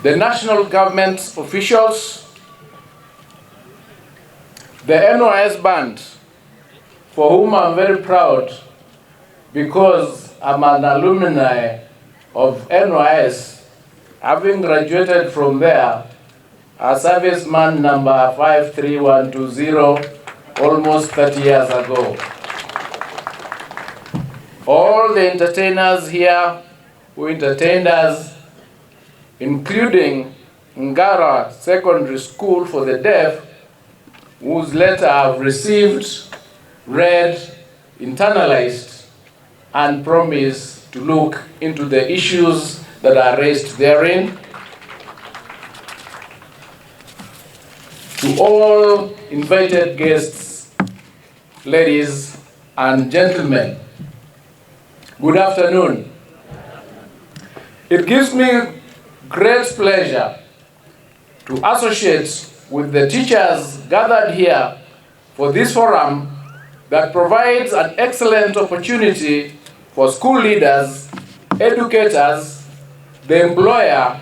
the national government officials, the NYS band, for whom I'm very proud because I'm an alumni of NYS, having graduated from there as serviceman number 53120 almost 30 years ago. All the entertainers here who entertained us, including Ngara Secondary School for the Deaf, whose letter I've received, read, internalized, and promised to look into the issues that are raised therein. To all invited guests, ladies and gentlemen, good afternoon. It gives me great pleasure to associate with the teachers gathered here for this forum that provides an excellent opportunity for school leaders, educators, the employer,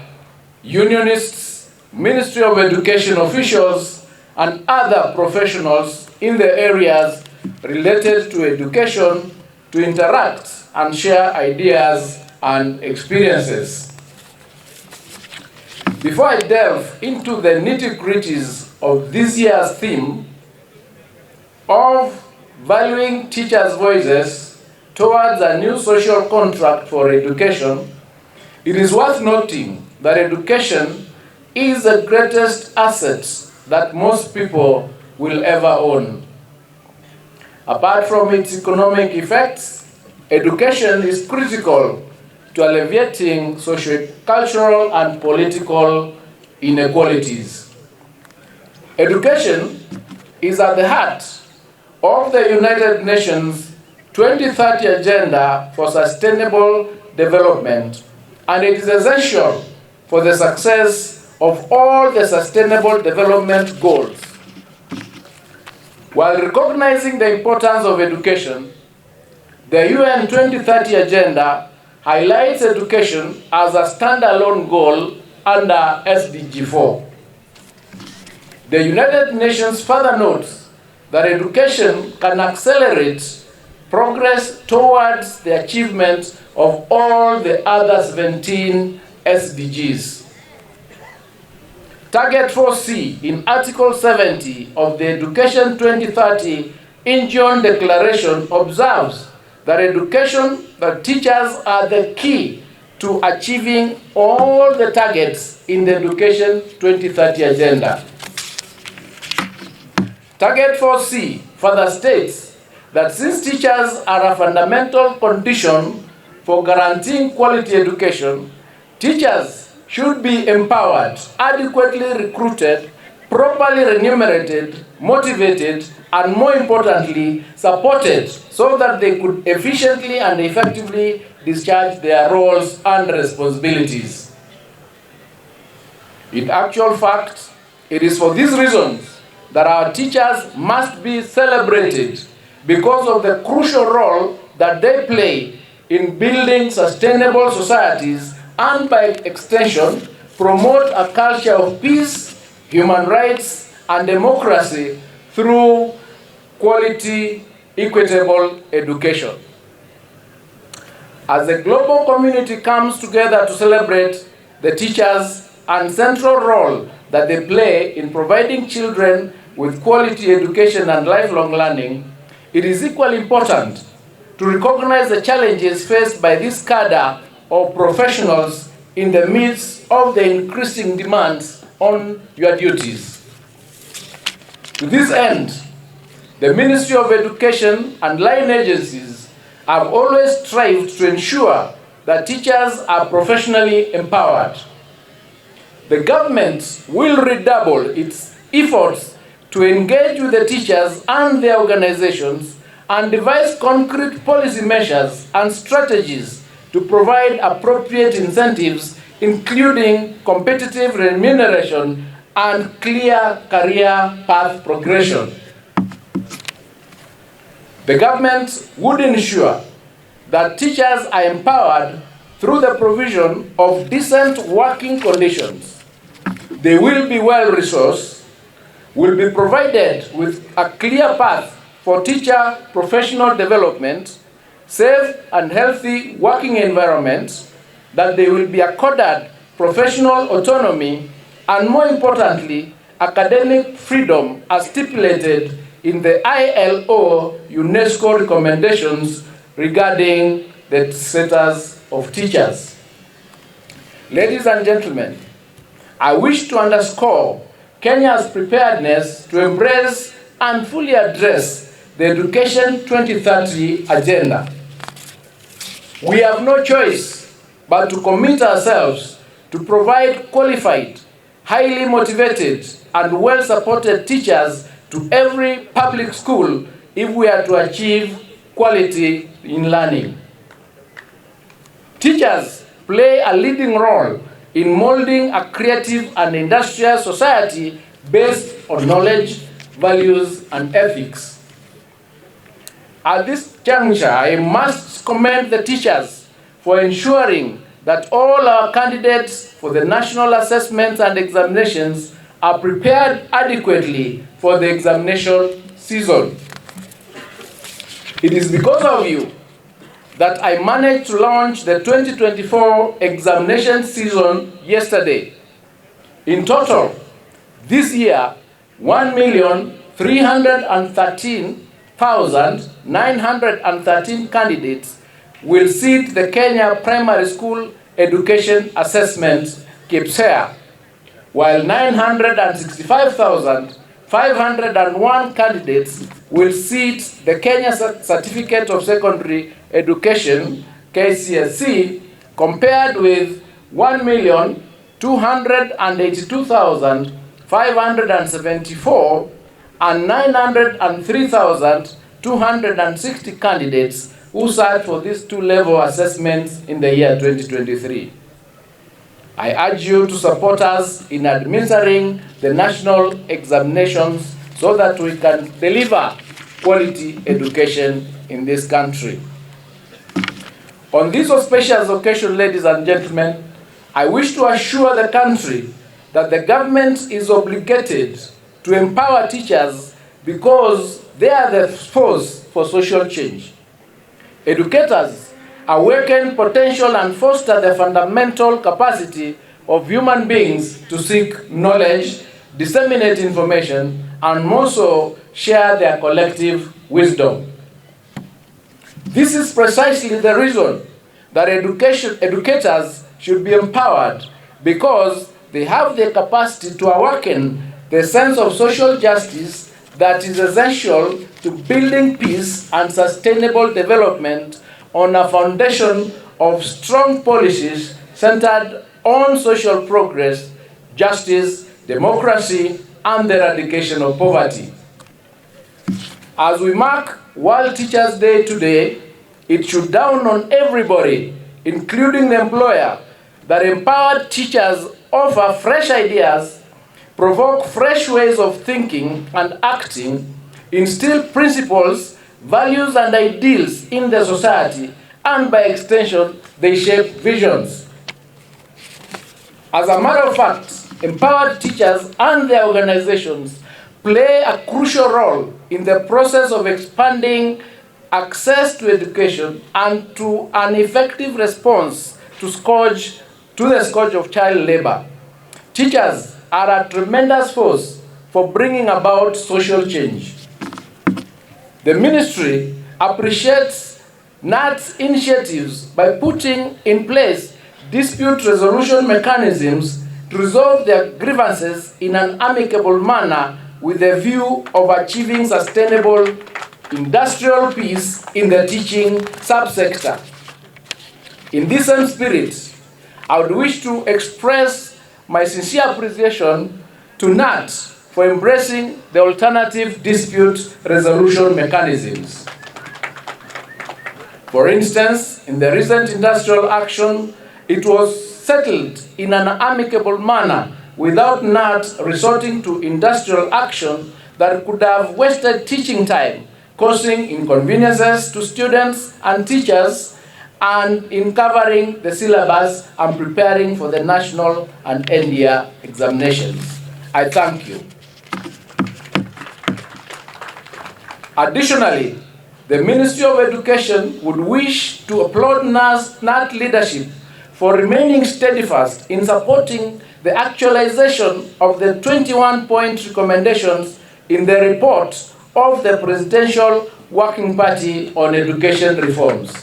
unionists, Ministry of Education officials, and other professionals in the areas related to education to interact and share ideas and experiences. Before I delve into the nitty-gritties of this year's theme of valuing teachers' voices towards a new social contract for education, it is worth noting that education is the greatest asset that most people will ever own. Apart from its economic effects, education is critical to alleviating socio-cultural and political inequalities. Education is at the heart of the United Nations 2030 Agenda for Sustainable Development, and it is essential for the success of all the Sustainable Development Goals. While recognizing the importance of education, the UN 2030 Agenda highlights education as a standalone goal under SDG 4. The United Nations further notes that education can accelerate progress towards the achievement of all the other 17 SDGs. Target 4C in Article 70 of the Education 2030 Incheon Declaration observes that that teachers are the key to achieving all the targets in the Education 2030 Agenda. Target 4C further states that since teachers are a fundamental condition for guaranteeing quality education, teachers should be empowered, adequately recruited, properly remunerated, motivated, and more importantly, supported so that they could efficiently and effectively discharge their roles and responsibilities. In actual fact, it is for these reasons that our teachers must be celebrated because of the crucial role that they play in building sustainable societies and, by extension, promote a culture of peace, human rights, and democracy through quality, equitable education. As the global community comes together to celebrate the teachers and central role that they play in providing children with quality education and lifelong learning, it is equally important to recognize the challenges faced by this cadre of professionals in the midst of the increasing demands on your duties. To this end, the Ministry of Education and line agencies have always strived to ensure that teachers are professionally empowered. The government will redouble its efforts to engage with the teachers and their organizations and devise concrete policy measures and strategies to provide appropriate incentives, including competitive remuneration and clear career path progression. The government would ensure that teachers are empowered through the provision of decent working conditions, They will be well-resourced, will be provided with a clear path for teacher professional development, safe and healthy working environment, that they will be accorded professional autonomy, and more importantly, academic freedom as stipulated in the ILO UNESCO recommendations regarding the status of teachers. Ladies and gentlemen, I wish to underscore Kenya's preparedness to embrace and fully address the Education 2030 agenda. We have no choice but to commit ourselves to provide qualified, highly motivated, and well-supported teachers to every public school if we are to achieve quality in learning. Teachers play a leading role in molding a creative and industrial society based on knowledge, values, and ethics. At this juncture, I must commend the teachers for ensuring that all our candidates for the national assessments and examinations are prepared adequately for the examination season. It is because of you that I managed to launch the 2024 examination season yesterday. In total, this year, 1,313,913 candidates will sit the Kenya Primary School Education Assessment KPSEA, while 965,501 candidates will sit the Kenya Certificate of Secondary Education, KCSE, compared with 1,282,574 and 903,260 candidates who sat for these two-level assessments in the year 2023. I urge you to support us in administering the national examinations so that we can deliver quality education in this country. On this auspicious occasion, ladies and gentlemen, I wish to assure the country that the government is obligated to empower teachers because they are the force for social change. Educators awaken potential and foster the fundamental capacity of human beings to seek knowledge, disseminate information, and also share their collective wisdom. This is precisely the reason that educators should be empowered, because they have the capacity to awaken the sense of social justice that is essential to building peace and sustainable development on a foundation of strong policies centered on social progress, justice, democracy, and the eradication of poverty. As we mark World Teachers' Day today, it should dawn on everybody, including the employer, that empowered teachers offer fresh ideas, provoke fresh ways of thinking and acting, instill principles, values, and ideals in the society, and by extension, they shape visions. As a matter of fact, empowered teachers and their organizations play a crucial role in the process of expanding access to education and to an effective response to the scourge of child labor. Teachers are a tremendous force for bringing about social change. The ministry appreciates KNUT's initiatives by putting in place dispute resolution mechanisms to resolve their grievances in an amicable manner with a view of achieving sustainable industrial peace in the teaching subsector. In this same spirit, I would wish to express my sincere appreciation to KNUT for embracing the alternative dispute resolution mechanisms. For instance, in the recent industrial action, it was settled in an amicable manner without KNUT resorting to industrial action that could have wasted teaching time, causing inconveniences to students and teachers, and in covering the syllabus and preparing for the national and end-year examinations. I thank you. Additionally, the Ministry of Education would wish to applaud KNUT leadership for remaining steadfast in supporting the actualization of the 21-point recommendations in the report of the Presidential Working Party on Education Reforms.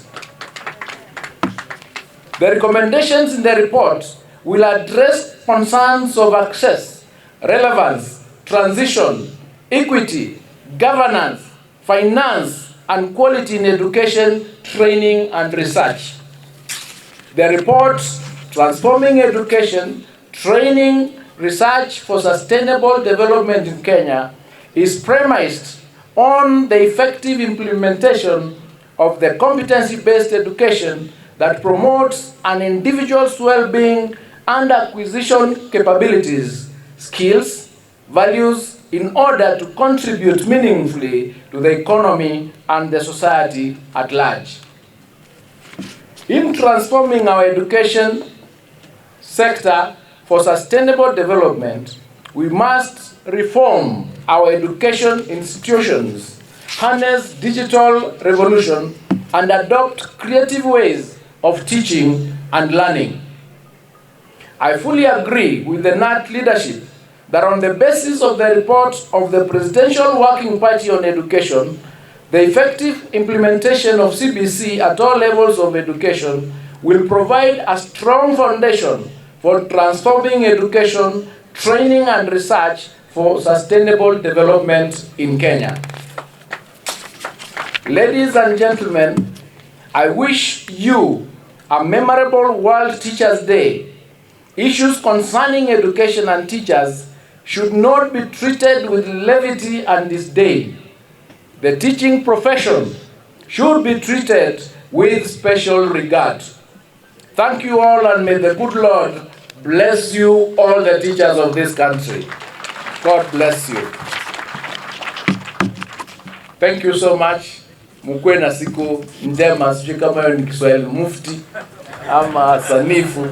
The recommendations in the report will address concerns of access, relevance, transition, equity, governance, finance, and quality in education, training, and research. The report, Transforming Education, Training, Research for Sustainable Development in Kenya, is premised on the effective implementation of the competency-based education that promotes an individual's well-being and acquisition capabilities, skills, values, in order to contribute meaningfully to the economy and the society at large. In transforming our education sector for sustainable development, we must reform our education institutions, harness digital revolution, and adopt creative ways of teaching and learning. I fully agree with the KNUT leadership that on the basis of the report of the Presidential Working Party on Education, the effective implementation of CBC at all levels of education will provide a strong foundation for transforming education, training, and research for sustainable development in Kenya. Ladies and gentlemen, I wish you a memorable World Teachers' Day. Issues concerning education and teachers should not be treated with levity and disdain. The teaching profession should be treated with special regard. Thank you all, and may the good Lord bless you, all the teachers of this country. God bless you. Thank you so much. Mukwe na siku njema, sijui kama ni Kiswahili mufti ama sanifu.